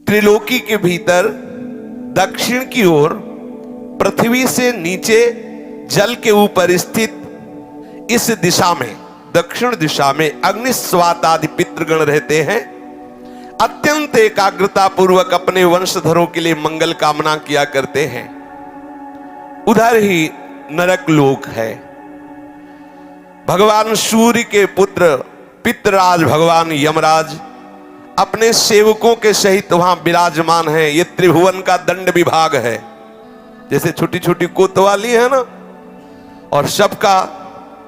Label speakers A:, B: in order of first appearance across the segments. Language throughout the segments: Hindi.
A: त्रिलोकी के भीतर दक्षिण की ओर पृथ्वी से नीचे जल के ऊपर स्थित इस दिशा में, दक्षिण दिशा में अग्निस्वात आदि पितृगण रहते हैं। अत्यंत एकाग्रता पूर्वक अपने वंशधरों के लिए मंगल कामना किया करते हैं। उधर ही नरक लोक है। भगवान सूर्य के पुत्र पितृराज भगवान यमराज अपने सेवकों के सहित वहां विराजमान है। ये त्रिभुवन का दंड विभाग है। जैसे छोटी छोटी कोतवाली है ना, और सबका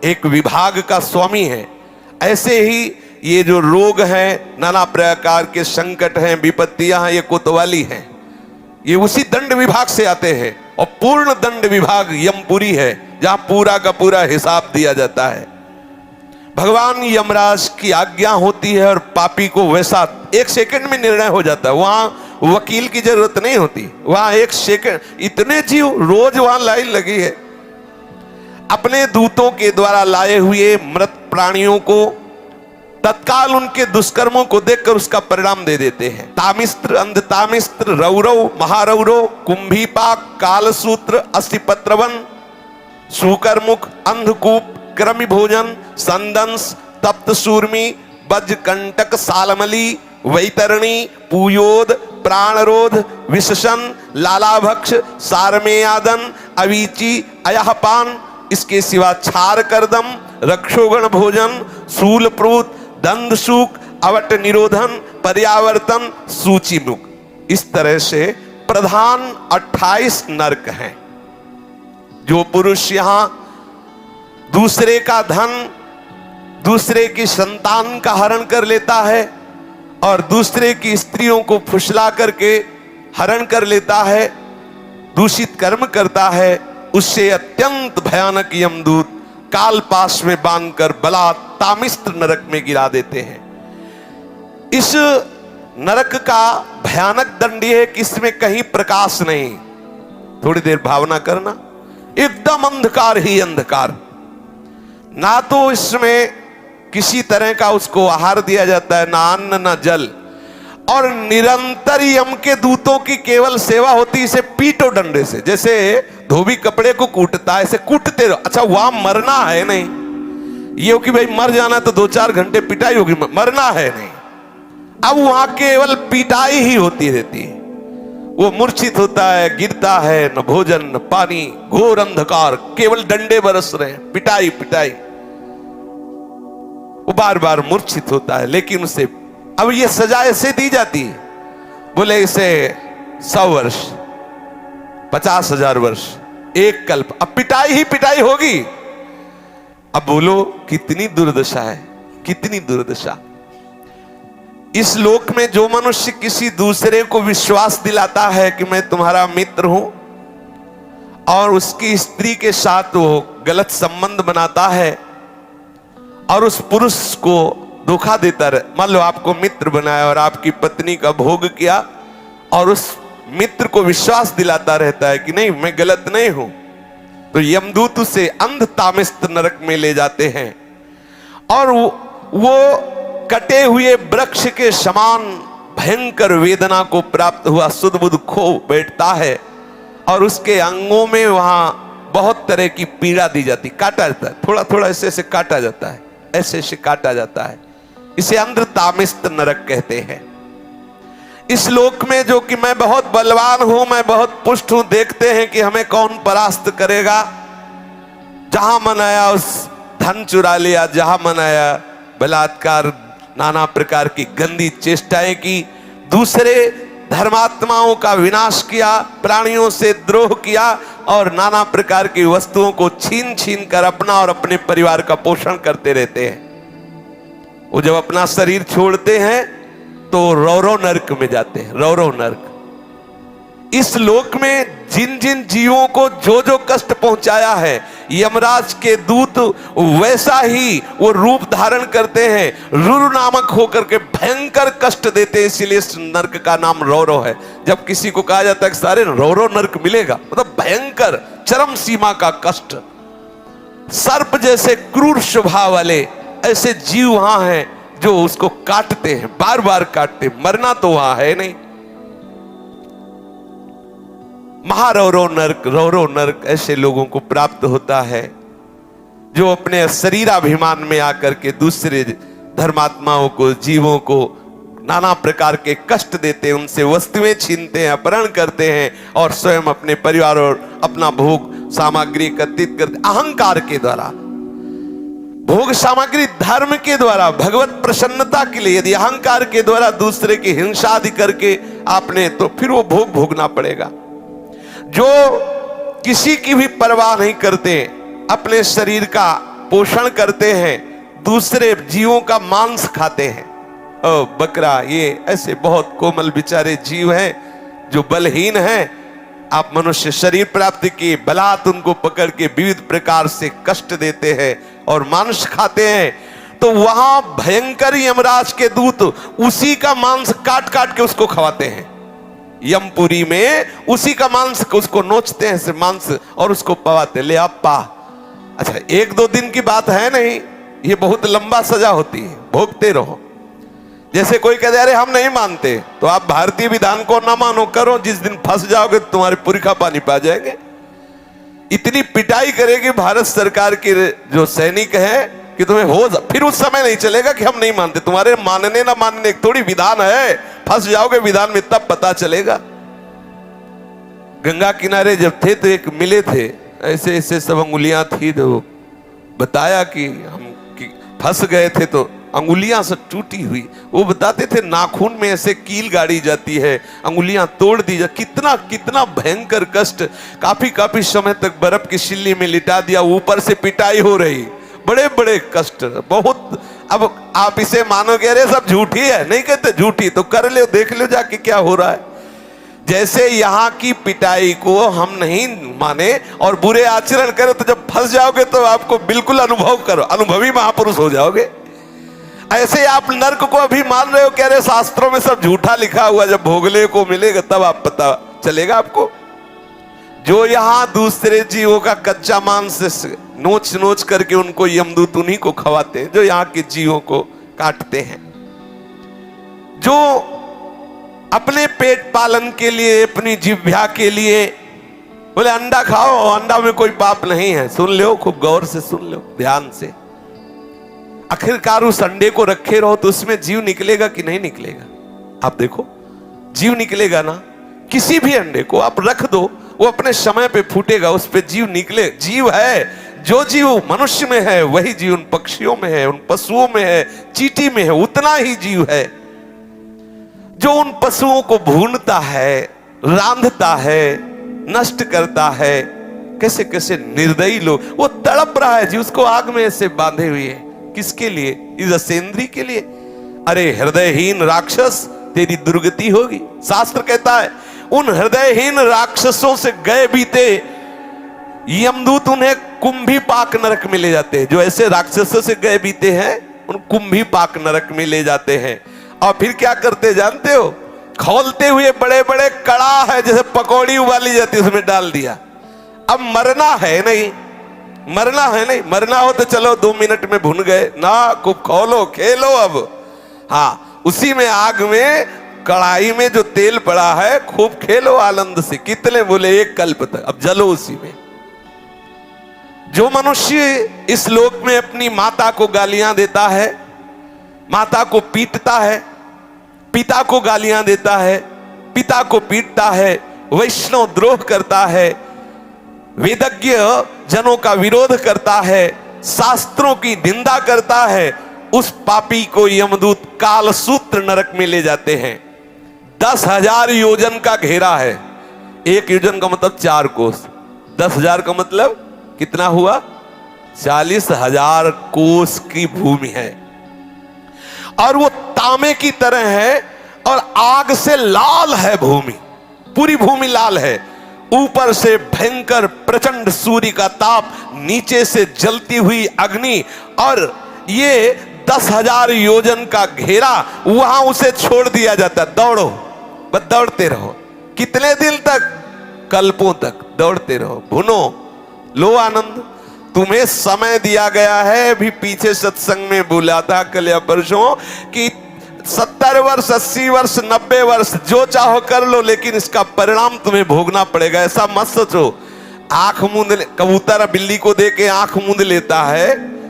A: एक विभाग का स्वामी है, ऐसे ही ये जो रोग हैं, नाना प्रकार के संकट हैं, विपत्तियां हैं, ये कोतवाली हैं। ये उसी दंड विभाग से आते हैं। और पूर्ण दंड विभाग यमपुरी है, जहां पूरा का पूरा हिसाब दिया जाता है। भगवान यमराज की आज्ञा होती है और पापी को वैसा एक सेकंड में निर्णय हो जाता है। वहां वकील की जरूरत नहीं होती। वहां एक सेकंड, इतने जीव रोज वहां लाइन लगी है। अपने दूतों के द्वारा लाए हुए मृत प्राणियों को तत्काल उनके दुष्कर्मों को देखकर उसका परिणाम दे देते हैं। तामिस्त्र, अंधतामिस्त्र, रौरव, महारौरव, कुंभीपाक, कालसूत्र, अस्थिपत्रवन, सूकरमुख, अंधकूप, क्रमि भोजन, संदंस, तप्त सूर्मी, वज्रकंटक, सालमली, वैतरणी, पूयोद, प्राणरोध, विशसन, लालाभक्ष, सारमेयादन, अवीची, अयहपान, इसके सिवा छार करदम, रक्षोगण भोजन, शूलप्रूत, दंदसूक, अवट निरोधन, पर्यावर्तन, सूचिमुख। इस तरह से प्रधान 28 नरक हैं। जो पुरुष यहां दूसरे का धन, दूसरे की संतान का हरण कर लेता है और दूसरे की स्त्रियों को फुसला करके हरण कर लेता है, दूषित कर्म करता है, उससे अत्यंत भयानक यमदूत काल पाश में बांधकर बलात् तामिस्त्र नरक में गिरा देते हैं। इस नरक का भयानक दंड है कि इसमें कहीं प्रकाश नहीं। थोड़ी देर भावना करना, एकदम अंधकार ही अंधकार। ना तो इसमें किसी तरह का उसको आहार दिया जाता है, ना अन्न ना जल, और निरंतर यम के दूतों की केवल सेवा होती। इसे पीटो डंडे से, जैसे धोबी कपड़े को कूटता है, ऐसे कूटते रहो। अच्छा, वहां मरना है नहीं, ये हो कि भाई मर जाना तो 2-4 घंटे पिटाई होगी, मरना है नहीं। अब वहां केवल पिटाई ही होती रहती है। वो मूर्छित होता है, गिरता है, न भोजन न पानी, घोर अंधकार, केवल डंडे बरस रहे हैं, पिटाई पिटाई। वो बार बार मूर्छित होता है, लेकिन उसे अब ये सजा ऐसे दी जाती है, बोले इसे 100 वर्ष, 50,000 वर्ष, एक कल्प। अब पिटाई ही पिटाई होगी। अब बोलो कितनी दुर्दशा है, कितनी दुर्दशा। इस लोक में जो मनुष्य किसी दूसरे को विश्वास दिलाता है कि मैं तुम्हारा मित्र हूं, और उसकी स्त्री के साथ वो गलत संबंध बनाता है और उस पुरुष को धोखा देता रहे। मान लो आपको मित्र बनाया और आपकी पत्नी का भोग किया, और उस मित्र को विश्वास दिलाता रहता है कि नहीं मैं गलत नहीं हूं, तो यमदूत उसे अंधतामिस्त्र नरक में ले जाते हैं। और वो कटे हुए वृक्ष के समान भयंकर वेदना को प्राप्त हुआ सुध बुध खो बैठता है, और उसके अंगों में वहां बहुत तरह की पीड़ा दी जाती, काटा जाता है, थोड़ा थोड़ा ऐसे ऐसे काटा जाता है, ऐसे ऐसे काटा जाता है। इसे अंधतामिस्त्र नरक कहते हैं। इस लोक में जो कि मैं बहुत बलवान हूं, मैं बहुत पुष्ट हूं, देखते हैं कि हमें कौन परास्त करेगा। जहां मन आया उस धन चुरा लिया, जहां मन आया बलात्कार, नाना प्रकार की गंदी चेष्टाएं की, दूसरे धर्मात्माओं का विनाश किया, प्राणियों से द्रोह किया, और नाना प्रकार की वस्तुओं को छीन छीन कर अपना और अपने परिवार का पोषण करते रहते हैं। वो जब अपना शरीर छोड़ते हैं तो रौरव नरक में जाते हैं, रौरव नरक। इस लोक में जिन जिन जीवों को जो जो कष्ट पहुंचाया है, यमराज के दूत वैसा ही वो रूप धारण करते हैं, रुरु नामक होकर के भयंकर कष्ट देते हैं। इसीलिए इस नरक का नाम रौरव है। जब किसी को कहा जाता है कि सारे रौरव नरक मिलेगा, मतलब भयंकर चरम सीमा का कष्ट। सर्प जैसे क्रूर स्वभाव वाले ऐसे जीव वहां हैं जो उसको काटते हैं, बार बार काटते। मरना तो वहां है नहीं, महारौरव नरक, रौरव नरक ऐसे लोगों को प्राप्त होता है जो अपने शरीराभिमान में आकर के दूसरे धर्मात्माओं को, जीवों को नाना प्रकार के कष्ट देते हैं, उनसे वस्तुएं छीनते हैं, अपहरण करते हैं और स्वयं अपने परिवार और अपना भोग सामग्री एकत्रित करते, अहंकार के द्वारा भोग सामग्री, धर्म के द्वारा, भगवत प्रसन्नता के लिए। यदि अहंकार के द्वारा दूसरे की हिंसा आदि करके आपने, तो फिर वो भोग भोगना पड़ेगा। जो किसी की भी परवाह नहीं करते, अपने शरीर का पोषण करते हैं, दूसरे जीवों का मांस खाते हैं। ओ बकरा, ये ऐसे बहुत कोमल बेचारे जीव हैं जो बलहीन हैं। आप मनुष्य शरीर प्राप्त किए, बलात् उनको पकड़ के विविध प्रकार से कष्ट देते हैं और मांस खाते हैं, तो वहां भयंकर यमराज के दूत उसी का मांस काट काट के उसको खवाते हैं। यमपुरी में उसी का मांस उसको नोचते हैं से मांस और उसको पवाते, ले आप पा। अच्छा, एक दो दिन की बात है नहीं, ये बहुत लंबा सजा होती है, भोगते रहो। जैसे कोई कहते अरे हम नहीं मानते, तो आप भारतीय विधान को ना मानो, करो, जिस दिन फंस जाओगे तुम्हारे पुरखा पानी पा जाएंगे। इतनी पिटाई करेगी भारत सरकार की जो सैनिक है कि तुम्हें हो, फिर उस समय नहीं चलेगा कि हम नहीं मानते। तुम्हारे मानने ना मानने थोड़ी विधान है, फंस जाओगे विधान में तब पता चलेगा। गंगा किनारे जब थे तो एक मिले थे, ऐसे ऐसे सब अंगुलियां थी, तो बताया कि हम फंस गए थे तो अंगुलियां सब टूटी हुई। वो बताते थे नाखून में ऐसे कील गाड़ी जाती है, अंगुलियां तोड़ दी जा, कितना कितना भयंकर कष्ट। काफी काफी समय तक बर्फ की सिल्ली में लिटा दिया, ऊपर से पिटाई हो रही, बड़े बड़े कष्ट बहुत। अब आप इसे मानोगे अरे सब झूठी है, नहीं कहते झूठी, तो कर ले, देख लो जाके क्या हो रहा है। जैसे यहाँ की पिटाई को हम नहीं माने और बुरे आचरण करें, तो जब फंस जाओगे तो आपको बिल्कुल अनुभव करो, अनुभवी महापुरुष हो जाओगे। ऐसे आप नर्क को अभी मान रहे हो, कह रहे शास्त्रों में सब झूठा लिखा हुआ, जब भोगले को मिलेगा तब आप पता चलेगा आपको। जो यहाँ दूसरे जीवों का कच्चा मांस नोच नोच करके उनको यमदूत उन्हीं को खवाते हैं, जो यहाँ के जीवों को काटते हैं। जो अपने पेट पालन के लिए, अपनी जिह्वा के लिए बोले अंडा खाओ, अंडा में कोई पाप नहीं है। सुन लो, खूब गौर से सुन लो, ध्यान से। आखिरकार उस अंडे को रखे रहो तो उसमें जीव निकलेगा कि नहीं निकलेगा? आप देखो, जीव निकलेगा ना। किसी भी अंडे को आप रख दो, वो अपने समय पे फूटेगा, उस पे जीव निकले। जीव है, जो जीव मनुष्य में है वही जीव उन पक्षियों में है, उन पशुओं में है, चींटी में है, उतना ही जीव है। जो उन पशुओं को भूनता है, रांधता है, नष्ट करता है। कैसे कैसे निर्दयी लोग, वो तड़प रहा है जी, उसको आग में ऐसे बांधे हुए है। किसके लिए? इस असेंद्री के लिए। अरे हृदयहीन राक्षस, तेरी दुर्गति होगी। शास्त्र कहता है उन हृदयहीन राक्षसों से गए बीते यमदूत उन्हें कुंभी पाक नरक में ले जाते हैं। जो ऐसे राक्षसों से गए बीते हैं उन कुंभी पाक नरक में ले जाते हैं। और फिर क्या करते जानते हो? खोलते हुए बड़े बड़े कड़ा है, जैसे पकौड़ी उबाली जाती है, उसमें डाल दिया। अब मरना है नहीं, मरना है नहीं, मरना हो तो चलो 2 मिनट में भुन गए ना, खूब खोलो खेलो। अब हाँ, उसी में आग में कढ़ाई में जो तेल पड़ा है खूब खेलो आनंद से। कितने बोले? 1 कल्प तक। अब जलो उसी में। जो मनुष्य इस लोक में अपनी माता को गालियां देता है, माता को पीटता है, पिता को गालियां देता है, पिता को पीटता है, वैष्णव द्रोह करता है, वेदज्ञ जनों का विरोध करता है, शास्त्रों की निंदा करता है, उस पापी को यमदूत कालसूत्र नरक में ले जाते हैं। 10,000 योजन का घेरा है। 1 योजन का मतलब 4 कोस। 10,000 का मतलब कितना हुआ? 40,000 कोस की भूमि है। और वो तांबे की तरह है और आग से लाल है भूमि, पूरी भूमि लाल है। ऊपर से भयंकर प्रचंड सूर्य का ताप, नीचे से जलती हुई अग्नि, और ये 10,000 योजन का घेरा। वहां उसे छोड़ दिया जाता, दौड़ो, बस दौड़ते रहो। कितने दिन तक? कल्पों तक दौड़ते रहो, भुनो, लो आनंद। तुम्हें समय दिया गया है। भी पीछे सत्संग में बोला था कल या परसों कि 70 वर्ष, 80 वर्ष, 90 वर्ष जो चाहो कर लो, लेकिन इसका परिणाम तुम्हें भोगना पड़ेगा। ऐसा मत सोचो। आंख मूंद कबूतर बिल्ली को दे के आंख मूंद लेता है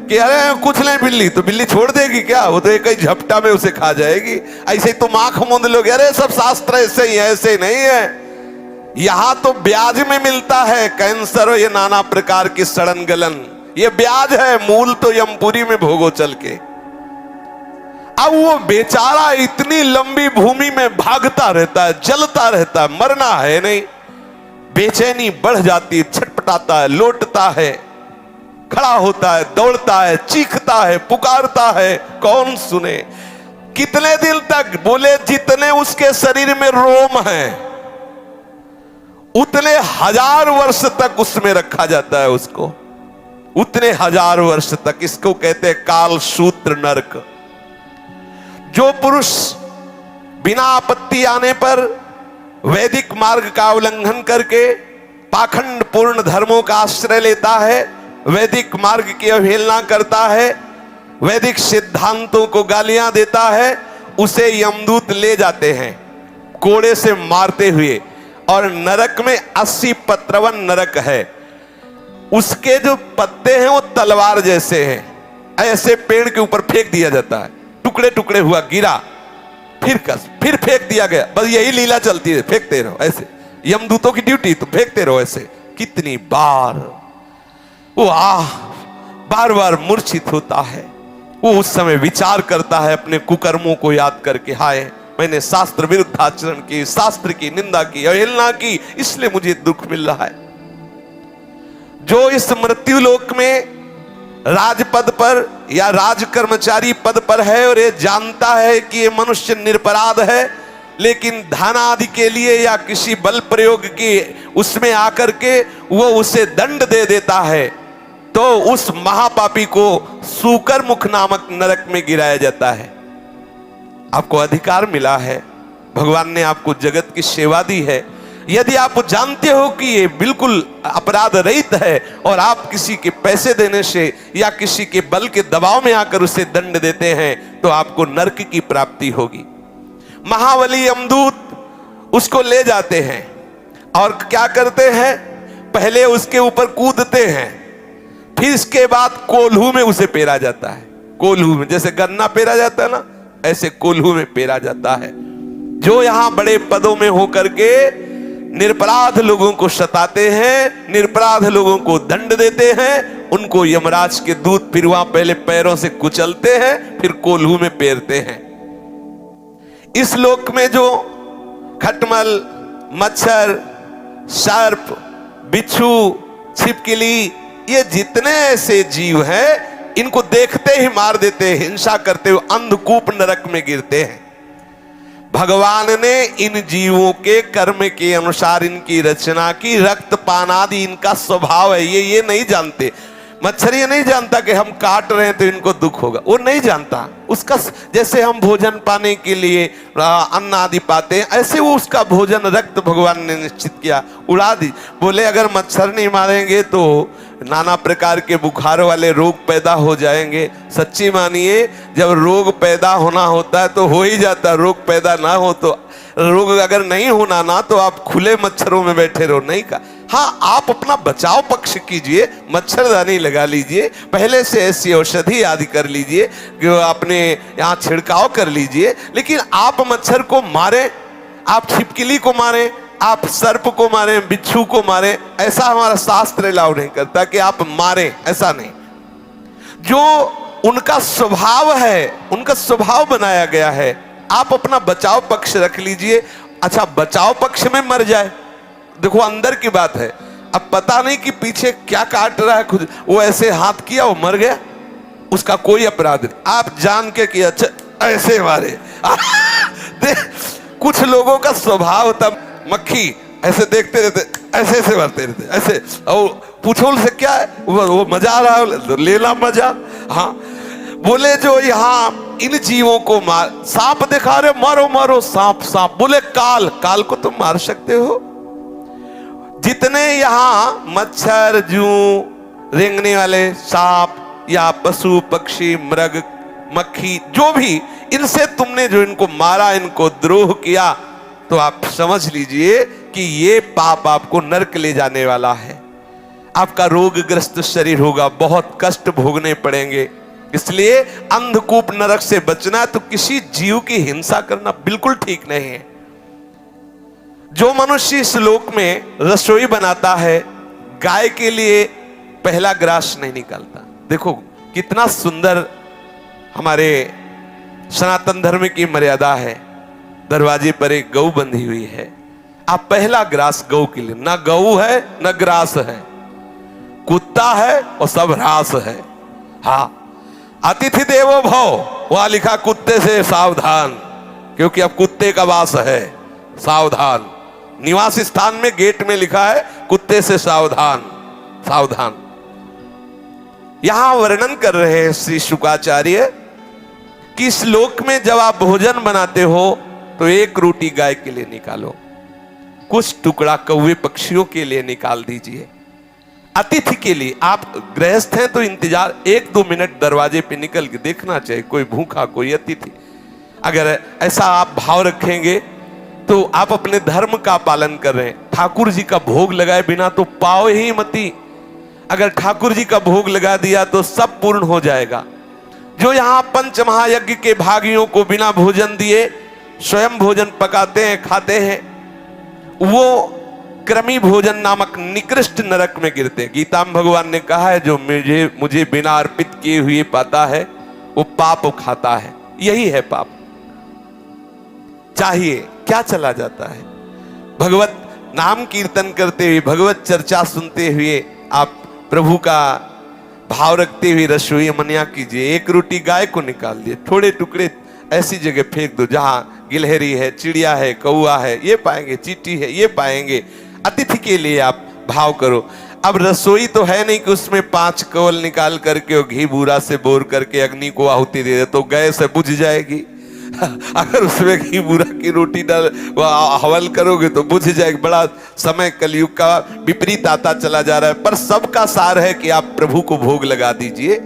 A: कि अरे कुछ नहीं बिल्ली, तो बिल्ली छोड़ देगी क्या? वो तो एक ही झपटा में उसे खा जाएगी। ऐसे ही तुम आंख मूंद लोगे, अरे सब शास्त्र ऐसे ही है, ऐसे ही नहीं है। यहां तो ब्याज में मिलता है कैंसर, ये नाना प्रकार की सड़न गलन, ये ब्याज है। मूल तो यमपुरी में भोगो चल के। अब वो बेचारा इतनी लंबी भूमि में भागता रहता है, जलता रहता है, मरना है नहीं। बेचैनी बढ़ जाती, छटपटाता है, लौटता है, खड़ा होता है, दौड़ता है, चीखता है, पुकारता है, कौन सुने? कितने दिन तक? बोले जितने उसके शरीर में रोम हैं उतने 1000 वर्ष तक उसमें रखा जाता है उसको, उतने 1000 वर्ष तक। इसको कहते हैं काल सूत्र नरक। जो पुरुष बिना आपत्ति आने पर वैदिक मार्ग का उल्लंघन करके पाखंड पूर्ण धर्मों का आश्रय लेता है, वैदिक मार्ग की अवहेलना करता है, वैदिक सिद्धांतों को गालियां देता है, उसे यमदूत ले जाते हैं कोड़े से मारते हुए। और नरक में 80 पत्रवन नरक है। उसके जो पत्ते हैं वो तलवार जैसे हैं, ऐसे पेड़ के ऊपर फेंक दिया जाता है, टुकड़े टुकड़े हुआ, गिरा, फिर कस, फिर फेंक दिया गया। बस यही लीला चलती है, फेंकते रहो ऐसे। यमदूतों की ड्यूटी तो फेंकते रहो ऐसे। कितनी बार वो बार बार मूर्छित होता है। वो उस समय विचार करता है अपने कुकर्मों को याद करके, हाय मैंने शास्त्र विरुद्ध आचरण की, शास्त्र की निंदा की, अवहेलना की, इसलिए मुझे दुख मिल रहा है। जो इस मृत्यु लोक में राजपद पर या राज कर्मचारी पद पर है और ये जानता है कि ये मनुष्य निरपराध है, लेकिन धन आदि के लिए या किसी बल प्रयोग की उसमें आकर के वो उसे दंड दे देता है, तो उस महापापी को सूकर मुख नामक नरक में गिराया जाता है। आपको अधिकार मिला है, भगवान ने आपको जगत की सेवा दी है। यदि आप जानते हो कि ये बिल्कुल अपराध रहित है और आप किसी के पैसे देने से या किसी के बल के दबाव में आकर उसे दंड देते हैं, तो आपको नरक की प्राप्ति होगी। महाबली यमदूत उसको ले जाते हैं और क्या करते हैं? पहले उसके ऊपर कूदते हैं, फिर इसके बाद कोल्हू में उसे पेरा जाता है। कोल्हू में, जैसे गन्ना पेरा जाता है ना, ऐसे कोल्हू में पेरा जाता है। जो यहां बड़े पदों में होकर के निरपराध लोगों को सताते हैं, निरपराध लोगों को दंड देते हैं, उनको यमराज के दूत फिर वहां पहले पैरों से कुचलते हैं, फिर कोल्हू में पेरते हैं। इस लोक में जो खटमल, मच्छर, सर्प, बिच्छू, छिपकली, ये जितने ऐसे जीव हैं, इनको देखते ही मार देते हैं, हिंसा करते हुए अंधकूप नरक में गिरते हैं। भगवान ने इन जीवों के कर्म के अनुसार इनकी रचना की। रक्तपान आदि इनका स्वभाव है, ये नहीं जानते। मच्छर ये नहीं जानता कि हम काट रहे हैं तो इनको दुख होगा, वो नहीं जानता। उसका जैसे हम भोजन पाने के लिए अन्न आदि पाते हैं, ऐसे वो उसका भोजन रक्त भगवान ने निश्चित किया, उड़ा दी। बोले अगर मच्छर नहीं मारेंगे तो नाना प्रकार के बुखार वाले रोग पैदा हो जाएंगे। सच्ची मानिए, जब रोग पैदा होना होता है तो हो ही जाता है, रोग पैदा ना हो तो रोग अगर नहीं होना ना, तो आप खुले मच्छरों में बैठे रहो, नहीं का। हाँ, आप अपना बचाव पक्ष कीजिए, मच्छरदानी लगा लीजिए, पहले से ऐसी औषधि आदि कर लीजिए, अपने यहाँ छिड़काव कर लीजिए, लेकिन आप मच्छर को मारे, आप छिपकली को मारे, आप सर्प को मारे, बिच्छू को मारे, ऐसा हमारा शास्त्र अलाउ नहीं करता कि आप मारे, ऐसा नहीं। जो उनका स्वभाव है, उनका स्वभाव बनाया गया है, आप अपना बचाव पक्ष रख लीजिए। अच्छा, बचाव पक्ष में मर जाए, देखो अंदर की बात है, अब पता नहीं कि पीछे क्या काट रहा है, खुद वो ऐसे हाथ किया, वो मर गया, उसका कोई अपराध नहीं। आप जान के कि अच्छा ऐसे मारे कुछ लोगों का स्वभाव था, मक्खी ऐसे देखते रहते, ऐसे ऐसे मरते रहते, ऐसे, और पूछो उनसे क्या है, वो मजा आ रहा है, लेना मजा। हाँ, बोले जो यहाँ इन जीवों को मार, सांप दिखा रहे, मारो मारो सांप सांप। बोले काल, काल को तुम मार सकते हो। जितने यहाँ मच्छर, जू, रेंगने वाले सांप या पशु पक्षी, मृग, मक्खी, जो भी इनसे तुमने जो इनको मारा, इनको द्रोह किया, तो आप समझ लीजिए कि ये पाप आपको नरक ले जाने वाला है। आपका रोगग्रस्त शरीर होगा, बहुत कष्ट भोगने पड़ेंगे। इसलिए अंधकूप नरक से बचना, तो किसी जीव की हिंसा करना बिल्कुल ठीक नहीं है। जो मनुष्य इस लोक में रसोई बनाता है, गाय के लिए पहला ग्रास नहीं निकालता। देखो कितना सुंदर हमारे सनातन धर्म की मर्यादा है। दरवाजे पर एक गऊ बंधी हुई है, आप पहला ग्रास गऊ के लिए, ना गऊ है ना ग्रास है, कुत्ता है और सब ह्रास है। हाँ, अतिथि देवो भव, वहां लिखा कुत्ते से सावधान, क्योंकि अब कुत्ते का वास है, सावधान। निवास स्थान में गेट में लिखा है कुत्ते से सावधान, सावधान। यहां वर्णन कर रहे हैं श्री शुकाचार्य कि इस लोक में जब आप भोजन बनाते हो तो एक रोटी गाय के लिए निकालो, कुछ टुकड़ा कौवे पक्षियों के लिए निकाल दीजिए, अतिथि के लिए। आप गृहस्थ हैं तो इंतजार 1-2 मिनट दरवाजे पे निकल के देखना चाहिए, कोई भूखा, कोई अतिथि। अगर ऐसा आप भाव रखेंगे तो आप अपने धर्म का पालन कर रहे हैं। ठाकुर जी का भोग लगाए बिना तो पाओ ही मती, अगर ठाकुर जी का भोग लगा दिया तो सब पूर्ण हो जाएगा। जो यहां पंच महायज्ञ के भागियों को बिना भोजन दिए स्वयं भोजन पकाते हैं, खाते हैं, वो क्रमी भोजन नामक निकृष्ट नरक में गिरते हैं। गीता में भगवान ने कहा है, जो मुझे बिना अर्पित किए हुए पाता है वो पाप खाता है। यही है पाप। चाहिए क्या चला जाता है? भगवत नाम कीर्तन करते हुए, भगवत चर्चा सुनते हुए आप प्रभु का भाव रखते हुए रसोई मनिया कीजिए। एक रोटी गाय को निकाल दिए, थोड़े टुकड़े ऐसी जगह फेंक दो जहां गिलहरी है, चिड़िया है, कौआ है, ये पाएंगे, चींटी है, ये पाएंगे। अतिथि के लिए आप भाव करो। अब रसोई तो है नहीं कि उसमें 5 कवल निकाल करके और घी बूरा से बोर करके अग्नि को आहुति दे दे, तो गैस से बुझ जाएगी। अगर उसमें घी बूरा की रोटी डाल हवल करोगे तो बुझ जाएगी। बड़ा समय कलयुग का विपरीत आता चला जा रहा है। पर सबका सार है कि आप प्रभु को भोग लगा दीजिए।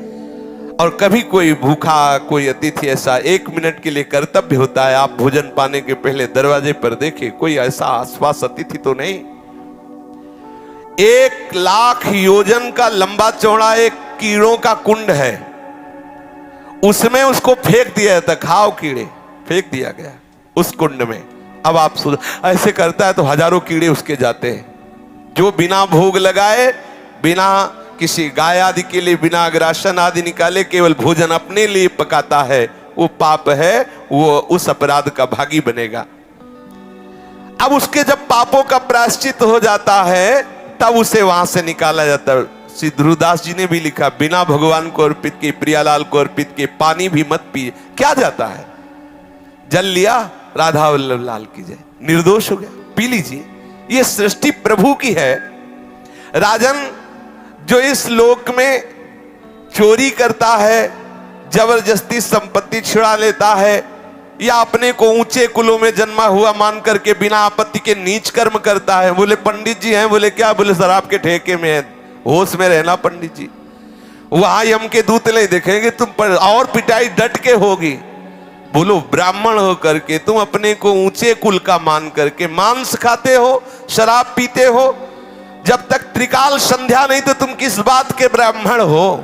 A: और कभी कोई भूखा, कोई अतिथि ऐसा 1 मिनट के लिए कर्तव्य होता है, आप भोजन पाने के पहले दरवाजे पर देखें कोई ऐसा आसपास अतिथि तो नहीं। 1 लाख योजन का लंबा चौड़ा एक कीड़ों का कुंड है, उसमें उसको फेंक दिया जाता, खाओ कीड़े, फेंक दिया गया उस कुंड में। अब आप ऐसे करता है तो हजारों कीड़े उसके जाते हैं। जो बिना भोग लगाए, बिना किसी गाय आदि के लिए, बिना अग्रासन आदि निकाले, केवल भोजन अपने लिए पकाता है, वो पाप है, वो उस अपराध का भागी बनेगा। अब उसके जब पापों का प्रायश्चित हो जाता है तब उसे वहां से निकाला जाता है। श्री ध्रुवदास जी ने भी लिखा, बिना भगवान को अर्पित के, प्रियालाल को अर्पित के पानी भी मत पिए। क्या जाता है? जल लिया, राधा वल्लभ लाल की जय, निर्दोष हो गया, पी लीजिए। ये सृष्टि प्रभु की है। राजन जो इस लोक में चोरी करता है, जबरदस्ती संपत्ति छुड़ा लेता है, या अपने को ऊंचे कुलों में जन्मा हुआ मान करके बिना आपत्ति के नीच कर्म करता है। बोले पंडित जी हैं, बोले क्या? बोले शराब के ठेके में है, होश में रहना पंडित जी, वहां यम के दूत नहीं देखेंगे तुम पर, और पिटाई डट के होगी। बोलो ब्राह्मण हो करके तुम अपने को ऊंचे कुल का मान करके मांस खाते हो, शराब पीते हो। जब तक त्रिकाल संध्या नहीं तो तुम किस बात के ब्राह्मण हो?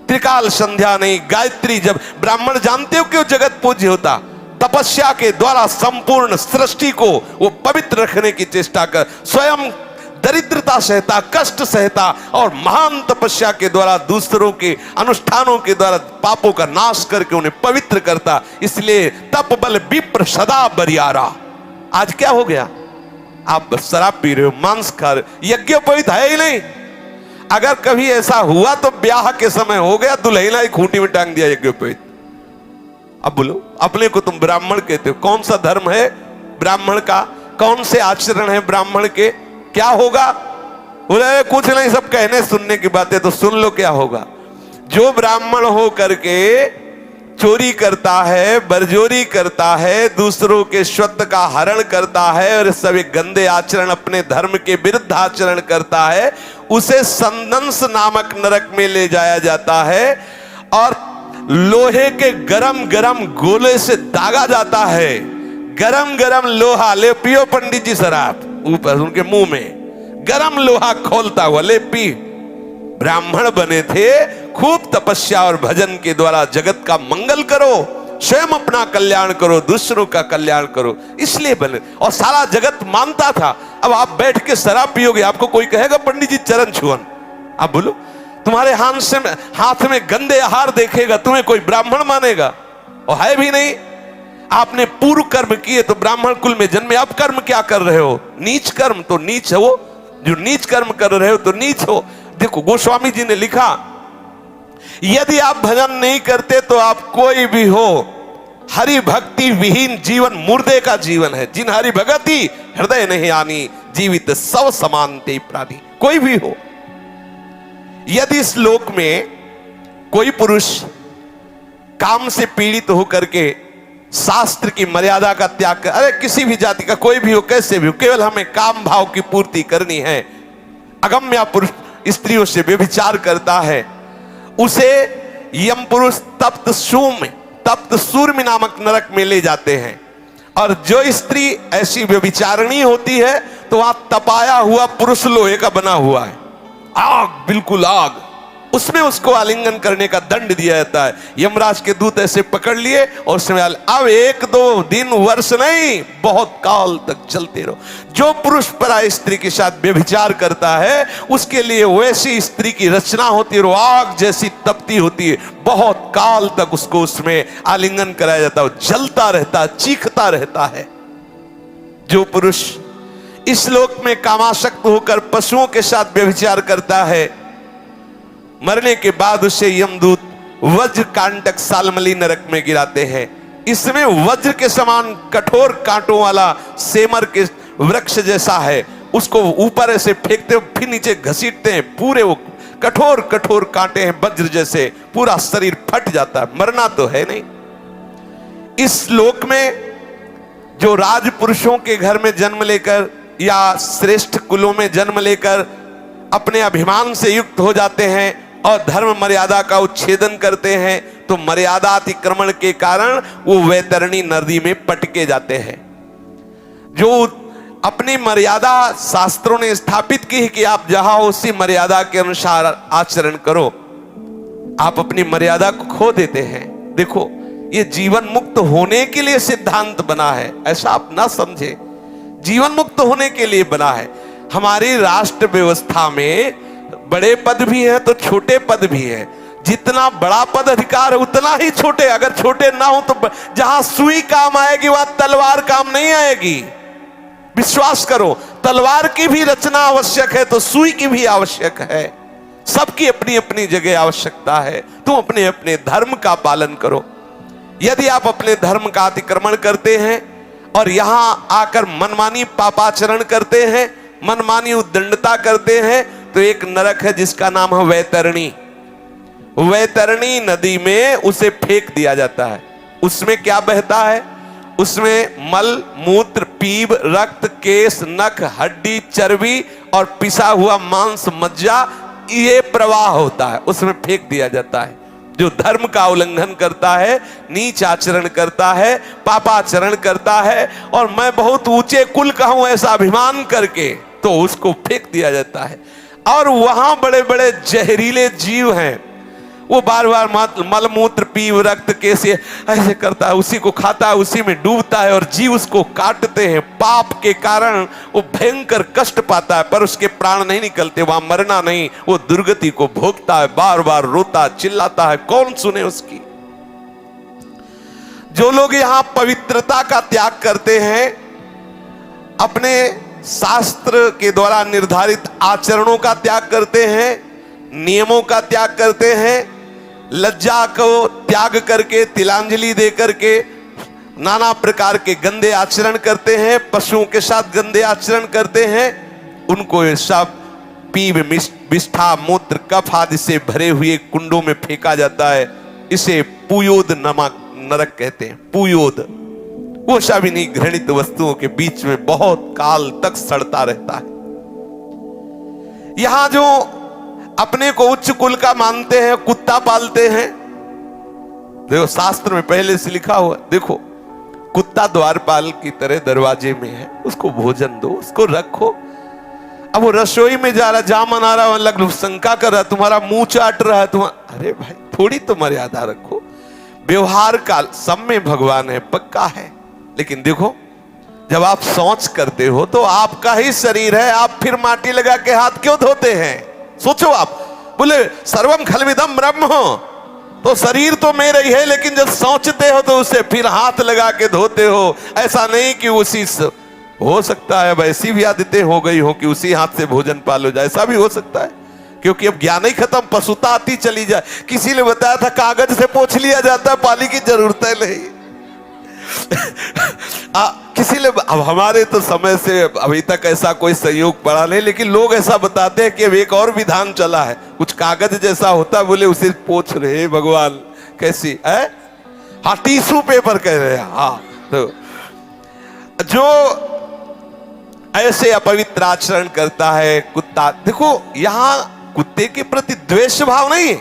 A: त्रिकाल संध्या नहीं, गायत्री। जब ब्राह्मण जानते हो क्यों जगत पूज्य होता? तपस्या के द्वारा संपूर्ण सृष्टि को वो पवित्र रखने की चेष्टा कर, स्वयं दरिद्रता सहता, कष्ट सहता, और महान तपस्या के द्वारा दूसरों के अनुष्ठानों के द्वारा पापों का नाश करके उन्हें पवित्र करता। इसलिए तप बल विप्र सदा बरियारा। आज क्या हो गया? आप शराब पी रहे हो, मांस खा रहे हो, यज्ञोपवीत है ही नहीं। अगर कभी ऐसा हुआ तो ब्याह के समय हो गया, दुल्हन ही खूंटी में टांग दिया यज्ञोपवीत। अब बोलो, अपने को तुम ब्राह्मण कहते हो, कौन सा धर्म है ब्राह्मण का? कौन से आचरण है ब्राह्मण के? क्या होगा? बोले कुछ नहीं, सब कहने सुनने की बातें, तो सुन लो क्या होगा। जो ब्राह्मण हो करके चोरी करता है, बरजोरी करता है, दूसरों के स्वत्त का हरण करता है, और सभी गंदे आचरण, अपने धर्म के विरुद्ध आचरण करता है, उसे संदंस नामक नरक में ले जाया जाता है। और लोहे के गरम गरम गोले से दागा जाता है। गरम गरम लोहा, ले पियो पंडित जी शराब, ऊपर उनके मुंह में गरम लोहा खोलता हुआ, ले पी। ब्राह्मण बने थे, खूब तपस्या और भजन के द्वारा जगत का मंगल करो, स्वयं अपना कल्याण करो, दूसरों का कल्याण करो, इसलिए बने। और सारा जगत मानता था। अब आप बैठ के शराब पियोगे, आपको कोई कहेगा पंडित जी चरण छुअन? आप बोलो, तुम्हारे हाथ में गंदे आहार देखेगा, तुम्हें कोई ब्राह्मण मानेगा? और है भी नहीं। आपने पूर्व कर्म किए तो ब्राह्मण कुल में जन्मे, अब कर्म क्या कर रहे हो? नीच कर्म, तो नीच हो। जो नीच कर्म कर रहे हो तो नीच हो। देखो गोस्वामी जी ने लिखा, यदि आप भजन नहीं करते तो आप कोई भी हो, हरि भक्ति विहीन जीवन मुर्दे का जीवन है। जिन हरि भगति हृदय नहीं आनी, जीवित सब समान ते प्राणी। कोई भी हो, यदि इस लोक में कोई पुरुष काम से पीड़ित होकर के शास्त्र की मर्यादा का त्याग कर, अरे किसी भी जाति का कोई भी हो, कैसे भी हो, केवल हमें काम भाव की पूर्ति करनी है, अगम्या पुरुष स्त्रियों से व्यभिचार करता है, उसे यम पुरुष तप्त सूर्य नामक नरक में ले जाते हैं। और जो स्त्री ऐसी व्यभिचारिणी होती है तो वहां तपाया हुआ पुरुष लोहे का बना हुआ है, आग, बिल्कुल आग, उसमें उसको आलिंगन करने का दंड दिया जाता है। यमराज के दूत ऐसे पकड़ लिए और उसमें अब 1-2 दिन वर्ष नहीं, बहुत काल तक चलते रहो। जो पुरुष पराई स्त्री के साथ व्यभिचार करता है उसके लिए वैसी स्त्री की रचना होती है, आग जैसी तपती होती है, बहुत काल तक उसको उसमें आलिंगन कराया जाता है, जलता रहता है, चीखता रहता है। जो पुरुष इस लोक में कामासक्त होकर पशुओं के साथ व्यभिचार करता है, मरने के बाद उसे यमदूत वज्र कांटक सालमली नरक में गिराते हैं। इसमें वज्र के समान कठोर कांटों वाला सेमर के वृक्ष जैसा है, उसको ऊपर ऐसे फेंकते हो, फिर नीचे घसीटते हैं, पूरे वो कठोर कठोर कांटे हैं वज्र जैसे, पूरा शरीर फट जाता है। मरना तो है नहीं। इस लोक में जो राजपुरुषों के घर में जन्म लेकर या श्रेष्ठ कुलों में जन्म लेकर अपने अभिमान से युक्त हो जाते हैं और धर्म मर्यादा का उच्छेदन करते हैं, तो मर्यादा अतिक्रमण के कारण वो वैतरणी नदी में पटके जाते हैं। जो अपनी मर्यादा शास्त्रों ने स्थापित की है कि आप जहां हो उसी मर्यादा के अनुसार आचरण करो, आप अपनी मर्यादा को खो देते हैं। देखो, ये जीवन मुक्त होने के लिए सिद्धांत बना है, ऐसा आप ना समझे। जीवन मुक्त होने के लिए बना है। हमारी राष्ट्र व्यवस्था में बड़े पद भी हैं तो छोटे पद भी हैं। जितना बड़ा पद अधिकार है उतना ही छोटे, अगर छोटे ना हो तो जहां सुई काम आएगी वहां तलवार काम नहीं आएगी। विश्वास करो, तलवार की भी रचना आवश्यक है तो सुई की भी आवश्यक है। सबकी अपनी अपनी जगह आवश्यकता है। तुम अपने अपने धर्म का पालन करो। यदि आप अपने धर्म का अतिक्रमण करते हैं और यहां आकर मनमानी पापाचरण करते हैं, मनमानी उद्दंडता करते हैं, तो एक नरक है जिसका नाम है वैतरणी। वैतरणी नदी में उसे फेंक दिया जाता है। उसमें क्या बहता है? उसमें मल, मूत्र, पीप, रक्त, केश, नख, हड्डी, चर्बी और पिसा हुआ मांस, मज्जा, ये प्रवाह होता है, उसमें फेंक दिया जाता है। जो धर्म का उल्लंघन करता है, नीच आचरण करता है, पापाचरण करता है और मैं बहुत ऊंचे कुल का हूं ऐसा अभिमान करके, तो उसको फेंक दिया जाता है। और वहां बड़े बड़े जहरीले जीव हैं, वो बार बार मलमूत्र, पीव, रक्त, कैसे ऐसे करता है, उसी को खाता है, उसी में डूबता है और जीव उसको काटते हैं। पाप के कारण वो भयंकर कष्ट पाता है पर उसके प्राण नहीं निकलते, वहां मरना नहीं, वो दुर्गति को भोगता है, बार बार रोता चिल्लाता है, कौन सुने उसकी। जो लोग यहां पवित्रता का त्याग करते हैं, अपने शास्त्र के द्वारा निर्धारित आचरणों का त्याग करते हैं, नियमों का त्याग करते हैं, लज्जा को त्याग करके, तिलांजलि दे करके नाना प्रकार के गंदे आचरण करते हैं, पशुओं के साथ गंदे आचरण करते हैं, उनको ये सब पीव, विष्ठा, मूत्र, कफ आदि से भरे हुए कुंडों में फेंका जाता है। इसे पुयोद नमक नरक कहते हैं। पुयोद वो शाबिनी घृणित वस्तुओं के बीच में बहुत काल तक सड़ता रहता है। यहां जो अपने को उच्च कुल का मानते हैं, कुत्ता पालते हैं, देखो शास्त्र में पहले से लिखा हुआ, देखो कुत्ता द्वारपाल की तरह दरवाजे में है, उसको भोजन दो, उसको रखो। अब वो रसोई में जा रहा, जामन आ रहा, लग शंका कर रहा, तुम्हारा मुंह चाट रहा है, अरे भाई थोड़ी तो मर्यादा रखो। व्यवहार का सब में भगवान है, पक्का है। लेकिन देखो जब आप शौच करते हो तो आपका ही शरीर है, आप फिर माटी लगा के हाथ क्यों धोते हैं? सोचो आप, बोले सर्वम खलविदम ब्रह्म हो, तो शरीर तो मेरा ही है, लेकिन जब सोचते हो तो उसे फिर हाथ लगा के धोते हो। ऐसा नहीं कि उसी से हो सकता है वैसी भी आदतें हो गई हो कि उसी हाथ से भोजन पालो जाए, ऐसा भी हो सकता है, क्योंकि अब ज्ञान ही खत्म, पशुता आती चली जाए। किसी ने बताया था कागज से पोंछ लिया जाता है, पानी की जरूरत है नहीं। किसी ने, अब हमारे तो समय से अभी तक ऐसा कोई संयोग पड़ा नहीं, लेकिन लोग ऐसा बताते हैं कि अब एक और विधान चला है, कुछ कागज जैसा होता, बोले उसे पोंछ रहे। भगवान कैसी है? हाँ टिश्यू पेपर कह रहे हैं। हाँ तो जो ऐसे अपवित्र आचरण करता है कुत्ता, देखो यहां कुत्ते के प्रति द्वेष भाव नहीं है,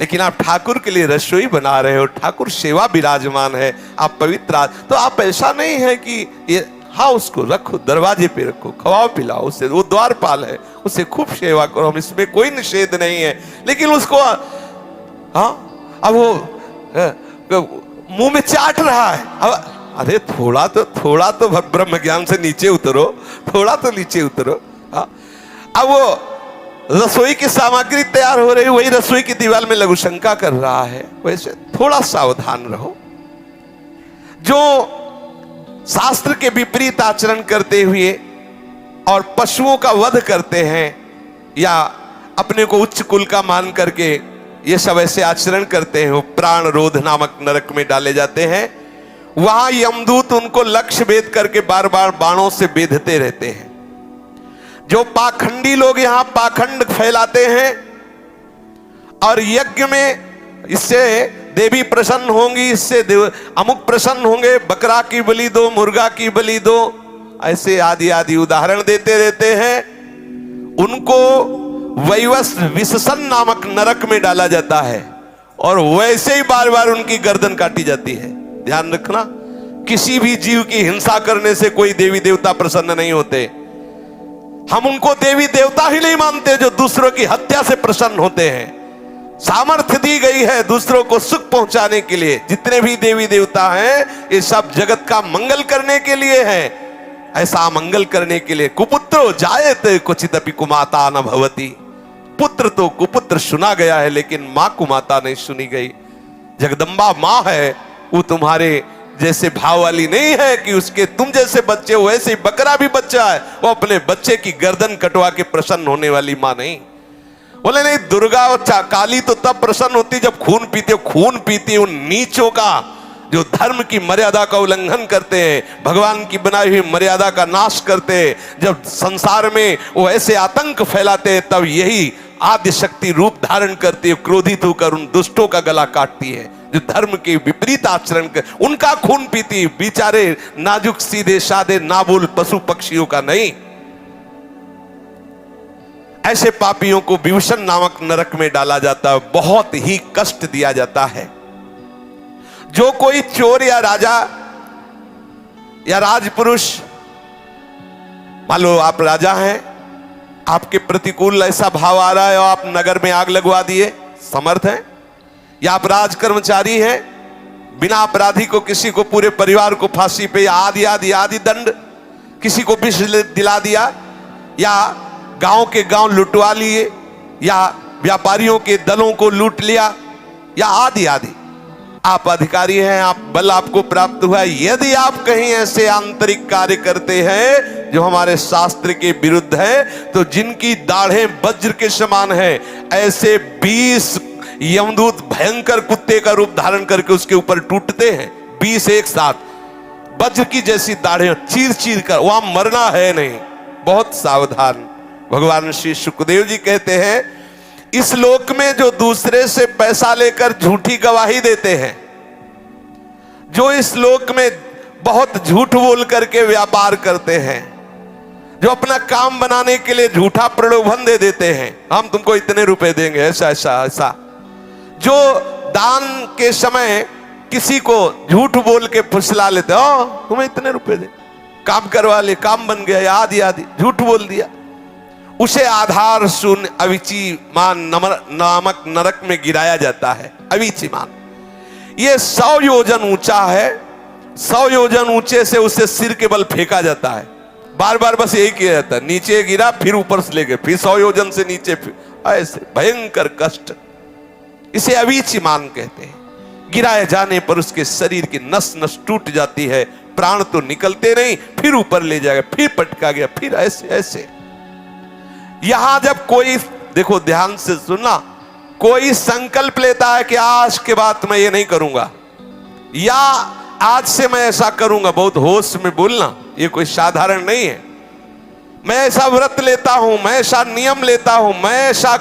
A: लेकिन आप ठाकुर के लिए रसोई बना रहे हो, ठाकुर सेवा विराजमान है, आप पवित्र, तो आप ऐसा नहीं है कि ये, हाँ उसको रखो, दरवाजे पे रखो, खवाओ पिलाओ उसे, वो द्वारपाल है, उसे खूब सेवा करो, हम इसमें कोई निषेध नहीं है। लेकिन उसको हाँ अब वो मुंह में चाट रहा है, अब अरे थोड़ा तो ब्रह्म ज्ञान से नीचे उतरो, थोड़ा तो नीचे उतरो। हाँ अब वो रसोई की सामग्री तैयार हो रही, वही रसोई की दीवार में लघु शंका कर रहा है, वैसे थोड़ा सावधान रहो। जो शास्त्र के विपरीत आचरण करते हुए और पशुओं का वध करते हैं या अपने को उच्च कुल का मान करके ये सब ऐसे आचरण करते हैं, वो प्राण रोध नामक नरक में डाले जाते हैं। वहां यमदूत उनको लक्ष्य भेद करके बार बार बाणों से बेधते रहते हैं। जो पाखंडी लोग यहां पाखंड फैलाते हैं और यज्ञ में इससे देवी प्रसन्न होंगी, इससे अमुक प्रसन्न होंगे, बकरा की बलि दो, मुर्गा की बलि दो, ऐसे आदि आदि उदाहरण देते रहते हैं। उनको वैवस्व विशसन नामक नरक में डाला जाता है और वैसे ही बार बार उनकी गर्दन काटी जाती है। ध्यान रखना, किसी भी जीव की हिंसा करने से कोई देवी देवता प्रसन्न नहीं होते। हम उनको देवी देवता ही नहीं मानते जो दूसरों की हत्या से प्रसन्न होते हैं। सामर्थ्य दी गई है दूसरों को सुख पहुंचाने के लिए। जितने भी देवी देवता हैं ये सब जगत का मंगल करने के लिए है, ऐसा मंगल करने के लिए। कुपुत्रो जायते क्वचिदपि कुमाता न भवति। पुत्र तो कुपुत्र सुना गया है, लेकिन मां कुमाता नहीं सुनी गई। जगदम्बा मां है, वो तुम्हारे जैसे भाव वाली नहीं है कि उसके तुम जैसे बच्चे हो, वैसे ही बकरा भी बच्चा है, वो अपने बच्चे की गर्दन कटवा के प्रसन्न होने वाली मां नहीं। बोले नहीं, दुर्गा और काली तो तब प्रसन्न होती जब खून पीते हो। खून पीती उन नीचों का जो धर्म की मर्यादा का उल्लंघन करते हैं, भगवान की बनाई हुई मर्यादा का नाश करते हैं, जब संसार में वो ऐसे आतंक फैलाते हैं, तब यही आद्य शक्ति रूप धारण करती है, क्रोधित होकर उन दुष्टों का गला काटती है जो धर्म के विपरीत आचरण कर, उनका खून पीती। बेचारे नाजुक सीधे साधे नाबुल पशु पक्षियों का नहीं। ऐसे पापियों को विभूषण नामक नरक में डाला जाता है, बहुत ही कष्ट दिया जाता है। जो कोई चोर या राजा या राजपुरुष, मान लो आप राजा हैं, आपके प्रतिकूल ऐसा भाव आ रहा है और आप नगर में आग लगवा दिए, समर्थ हैं, या आप राज कर्मचारी हैं, बिना अपराधी को किसी को पूरे परिवार को फांसी पे या आदि आदि आदि दंड, किसी को विष दिला दिया, या गांव के गांव लुटवा लिए, या व्यापारियों के दलों को लूट लिया, या आदि आदि। आप अधिकारी हैं, आप बल आपको प्राप्त हुआ है। यदि आप कहीं ऐसे आंतरिक कार्य करते हैं जो हमारे शास्त्र के विरुद्ध है, तो जिनकी दाढ़ें वज्र के समान है, ऐसे 20 यमदूत भयंकर कुत्ते का रूप धारण करके उसके ऊपर टूटते हैं। 20 एक साथ, वज्र की जैसी दाढ़ें चीर चीर कर, वहां मरना है नहीं, बहुत सावधान। भगवान श्री सुखदेव जी कहते हैं, इस लोक में जो दूसरे से पैसा लेकर झूठी गवाही देते हैं, जो इस लोक में बहुत झूठ बोल करके व्यापार करते हैं, जो अपना काम बनाने के लिए झूठा प्रलोभन दे देते हैं, हम तुमको इतने रुपए देंगे, ऐसा ऐसा ऐसा, जो दान के समय किसी को झूठ बोल के फुसला लेते, ओ तुम्हें इतने रुपए दे, काम करवा ले, काम बन गया, आदि आदि झूठ बोल दिया, उसे आधार शून्य अविचीमान नामक नरक में गिराया जाता है। अविचीमान ये 100 योजन ऊंचा है, 100 योजन ऊंचे से उसे सिर के बल फेंका जाता है, बार बार बस यही किया जाता है, नीचे गिरा फिर ऊपर से लेके फिर 100 योजन से नीचे, ऐसे भयंकर कष्ट, इसे अविचीमान कहते हैं। गिराए जाने पर उसके शरीर की नस नस टूट जाती है, प्राण तो निकलते नहीं, फिर ऊपर ले जाएगा, फिर पटका गया, फिर ऐसे ऐसे। यहां जब कोई, देखो ध्यान से सुनना, कोई संकल्प लेता है कि आज के बाद मैं ये नहीं करूंगा, या आज से मैं ऐसा करूंगा, बहुत होश में बोलना, ये कोई साधारण नहीं है। मैं ऐसा व्रत लेता हूं, मैं ऐसा नियम लेता हूं, मैं ऐसा,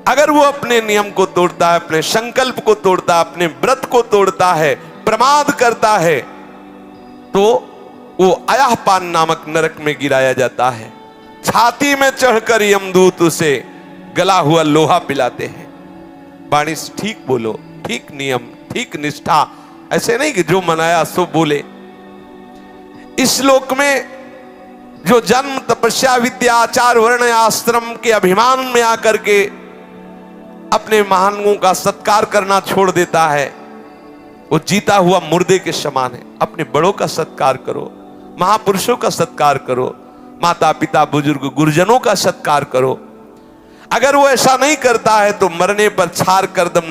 A: अगर वो अपने नियम को तोड़ता है, अपने संकल्प को तोड़ता है, अपने व्रत को तोड़ता है, प्रमाद करता है, तो वो अयहपान नामक नरक में गिराया जाता है। छाती में चढ़कर यमदूत उसे गला हुआ लोहा पिलाते हैं। वाणी से ठीक बोलो, ठीक नियम, ठीक निष्ठा, ऐसे नहीं कि जो मनाया सो बोले। इस लोक में जो जन्म तपस्या विद्या आचार वर्ण आश्रम के अभिमान में आकर के अपने महानों का सत्कार करना छोड़ देता है, वो जीता हुआ मुर्दे के समान है। अपने बड़ों का सत्कार करो, महापुरुषों का सत्कार करो, माता पिता बुजुर्ग गुरुजनों का सत्कार करो। अगर वो ऐसा नहीं करता है तो मरने पर छार करदम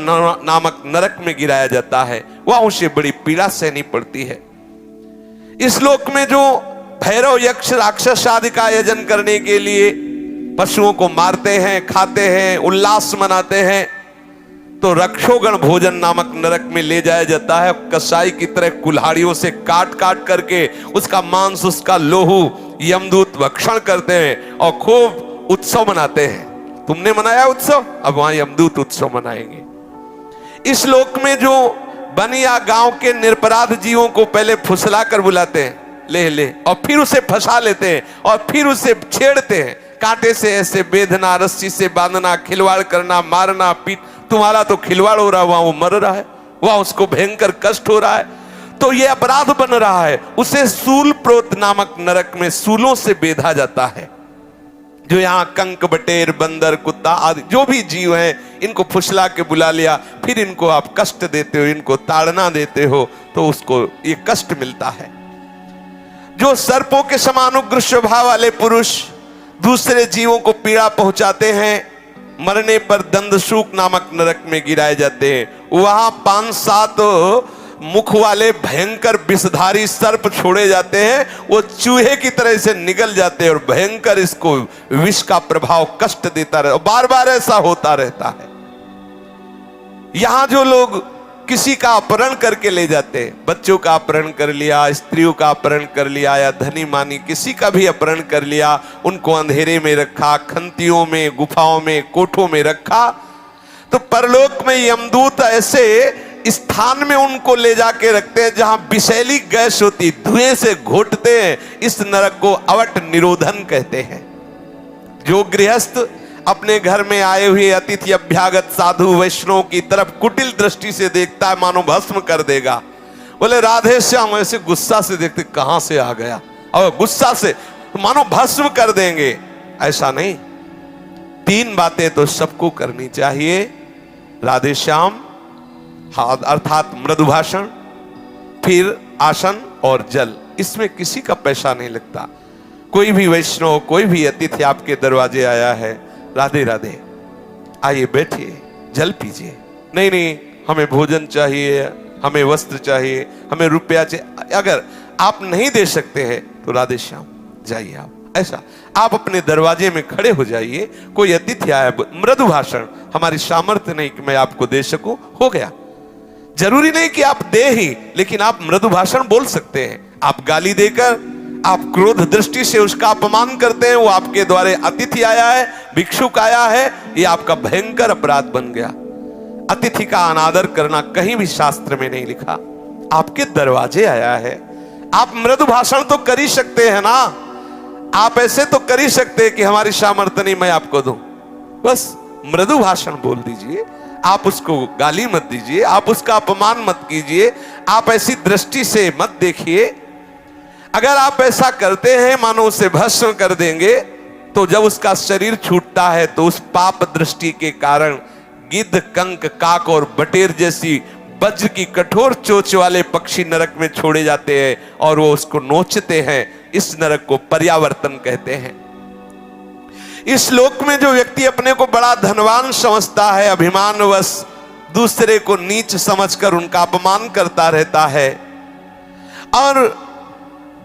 A: नामक नरक में गिराया जाता है, वहां उसे बड़ी पीड़ा सहनी पड़ती है। इस लोक में जो भैरव यक्ष राक्षस आदि का आयोजन करने के लिए पशुओं को मारते हैं, खाते हैं, उल्लास मनाते हैं, तो रक्षोगण भोजन नामक नरक में ले जाया जाता है। कसाई की तरह कुल्हाड़ियों से काट काट करके उसका मांस, उसका लोहू यमदूत भक्षण करते हैं और खूब उत्सव मनाते हैं। तुमने मनाया उत्सव, अब वहां यमदूत उत्सव मनाएंगे। इस लोक में जो वन या गांव के निरपराध जीवों को पहले फुसला कर बुलाते हैं, ले ले, और फिर उसे फंसा लेते हैं और फिर उसे छेड़ते हैं, कांटे से ऐसे बेधना, रस्सी से बांधना, खिलवाड़ करना, मारना, पीट। तुम्हारा तो खिलवाड़ हो रहा है, वहां वो मर रहा है, वहां उसको भयंकर कष्ट हो रहा है, तो ये अपराध बन रहा है। उसे सूल प्रोत नामक नरक में सूलों से बेधा जाता है। जो यहाँ कंक, बटेर, बंदर, कुत्ता आदि जो भी जीव हैं, इनको फुसला के बुला लिया, फिर इनको आप कष्ट देते हो, इनको ताड़ना देते हो, तो उसको ये कष्ट मिलता है। जो सर्पों के समान उग्र स्वभाव वाले पुरुष दूसरे जीवों को पीड़ा पहुंचाते हैं, मरने पर दंदशूक नामक नरक में गिराए जाते हैं। वहां 5-7 मुख वाले भयंकर विषधारी सर्प छोड़े जाते हैं, वो चूहे की तरह से निगल जाते हैं और भयंकर इसको विष का प्रभाव कष्ट देता रहता है, बार बार ऐसा होता रहता है। यहां जो लोग किसी का अपहरण करके ले जाते हैं, बच्चों का अपहरण कर लिया, स्त्रियों का अपहरण कर लिया, या धनी मानी किसी का भी अपहरण कर लिया, उनको अंधेरे में रखा, खंतियों में, गुफाओं में, कोठों में रखा, तो परलोक में यमदूत ऐसे स्थान में उनको ले जाके रखते हैं जहां विषैली गैस होती, धुएं से घोटते हैं। इस नरक को अवट निरोधन कहते हैं। जो गृहस्थ अपने घर में आए हुए अतिथि अभ्यागत साधु वैष्णव की तरफ कुटिल दृष्टि से देखता है, मानो भस्म कर देगा। बोले राधे श्याम, ऐसे गुस्सा से देखते, कहां से आ गया, और गुस्सा से मानो भस्म कर देंगे। ऐसा नहीं, 3 बातें तो सबको करनी चाहिए, राधे श्याम अर्थात मृदु भाषण, फिर आसन और जल, इसमें किसी का पैसा नहीं लगता। कोई भी वैष्णव, कोई भी अतिथि आपके दरवाजे आया है, राधे राधे, आइए बैठिए, जल पीजिए, नहीं नहीं हमें भोजन चाहिए, हमें वस्त्र चाहिए, हमें रुपया चाहिए, अगर आप नहीं दे सकते हैं तो राधे श्याम जाइए आप। ऐसा आप अपने दरवाजे में खड़े हो जाइए, कोई अतिथि आया, मृदु भाषण, हमारी सामर्थ्य नहीं कि मैं आपको दे सकूं, हो गया। जरूरी नहीं कि आप दे ही, लेकिन आप मृदु भाषण बोल सकते हैं। आप गाली देकर, आप क्रोध दृष्टि से उसका अपमान करते हैं, वो आपके द्वारे अतिथि आया है, भिक्षुक आया है, ये आपका भयंकर अपराध बन गया। अतिथि का अनादर करना कहीं भी शास्त्र में नहीं लिखा। आपके दरवाजे आया है, आप मृदु भाषण तो कर ही सकते हैं ना, आप ऐसे तो कर ही सकते हैं कि हमारी सामर्थ्य नहीं, मैं आपको दूं, बस मृदु भाषण बोल दीजिए, आप उसको गाली मत दीजिए, आप उसका अपमान मत कीजिए, आप ऐसी दृष्टि से मत देखिए। अगर आप ऐसा करते हैं मानो उसे भस्म कर देंगे, तो जब उसका शरीर छूटता है तो उस पाप दृष्टि के कारण गिद्ध, कंक, काक और बटेर जैसी वज्र की कठोर चोंच वाले पक्षी नरक में छोड़े जाते हैं और वो उसको नोचते हैं। इस नरक को पर्यावर्तन कहते हैं। इस लोक में जो व्यक्ति अपने को बड़ा धनवान समझता है, अभिमानवश दूसरे को नीच समझकर उनका अपमान करता रहता है और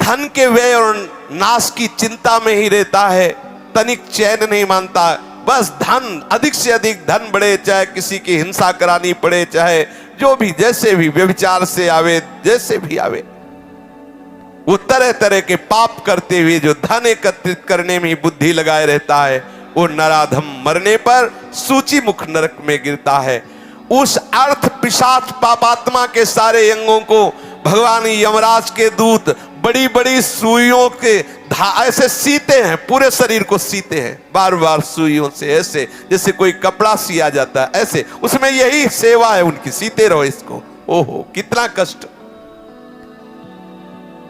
A: धन के व्यय और नाश की चिंता में ही रहता है, तनिक चैन नहीं मानता, बस धन, अधिक से अधिक धन बढ़े, चाहे किसी की हिंसा करानी पड़े, चाहे जो भी जैसे भी व्यभिचार से आवे, जैसे भी आवे, वो तरह तरह के पाप करते हुए जो धन एकत्रित करने में ही बुद्धि लगाए रहता है, वो नराधम मरने पर सूची मुख नरक में गिरता है। उस अर्थ पिशाच पापात्मा के सारे अंगों को भगवान यमराज के दूत बड़ी बड़ी सुइयों के ऐसे सीते हैं, पूरे शरीर को सीते हैं बार बार सुइयों से, ऐसे जैसे कोई कपड़ा सिया जाता है, ऐसे उसमें यही सेवा है उनकी, सीते रहो इसको। ओहो कितना कष्ट।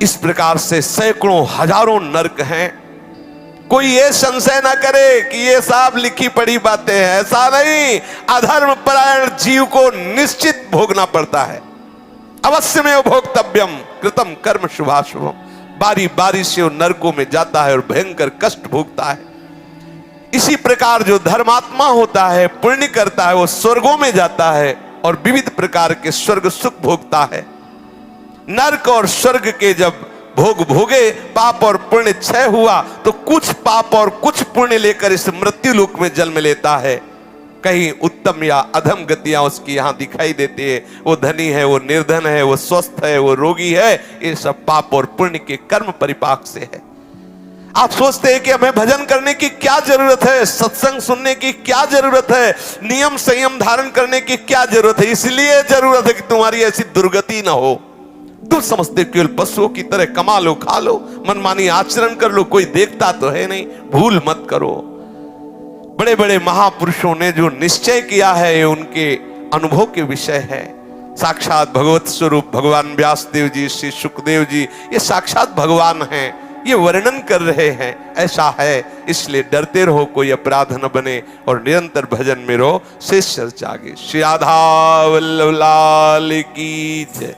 A: इस प्रकार से सैकड़ों हजारों नरक हैं। कोई ये संशय ना करे कि ये सब लिखी पढ़ी बातें हैं, ऐसा नहीं। अधर्म परायण जीव को निश्चित भोगना पड़ता है, अवश्य में भोक्तव्यम कृतम कर्म शुभाशुभम। बारी बारी से वो नरकों में जाता है और भयंकर कष्ट भोगता है। इसी प्रकार जो धर्मात्मा होता है, पुण्य करता है, वो स्वर्गों में जाता है और विविध प्रकार के स्वर्ग सुख भोगता है। नरक और स्वर्ग के जब भोग भोगे, पाप और पुण्य क्षय हुआ, तो कुछ पाप और कुछ पुण्य लेकर इस मृत्यु लोक में जन्म लेता है। कहीं उत्तम या अधम गतियां उसकी यहां दिखाई देती है। वो धनी है, वो निर्धन है, वो स्वस्थ है, वो रोगी है, ये सब पाप और पुण्य के कर्म परिपाक से है। आप सोचते हैं कि हमें भजन करने की क्या जरूरत है, सत्संग सुनने की क्या जरूरत है, नियम संयम धारण करने की क्या जरूरत है? इसलिए जरूरत है कि तुम्हारी ऐसी दुर्गति ना हो। दूर समझते केवल पशुओं की तरह कमा लो, खा लो, मनमानी आचरण कर लो, कोई देखता तो है नहीं। भूल मत करो। बड़े बड़े महापुरुषों ने जो निश्चय किया है, ये उनके अनुभव के विषय है। साक्षात भगवत स्वरूप भगवान व्यासदेव जी, श्री सुखदेव जी, ये साक्षात भगवान हैं, ये वर्णन कर रहे हैं। ऐसा है, इसलिए डरते रहो, कोई अपराध न बने और निरंतर भजन में रहो। शेष चर्चा आगे। श्री राधा वल्लभ लाल की जय।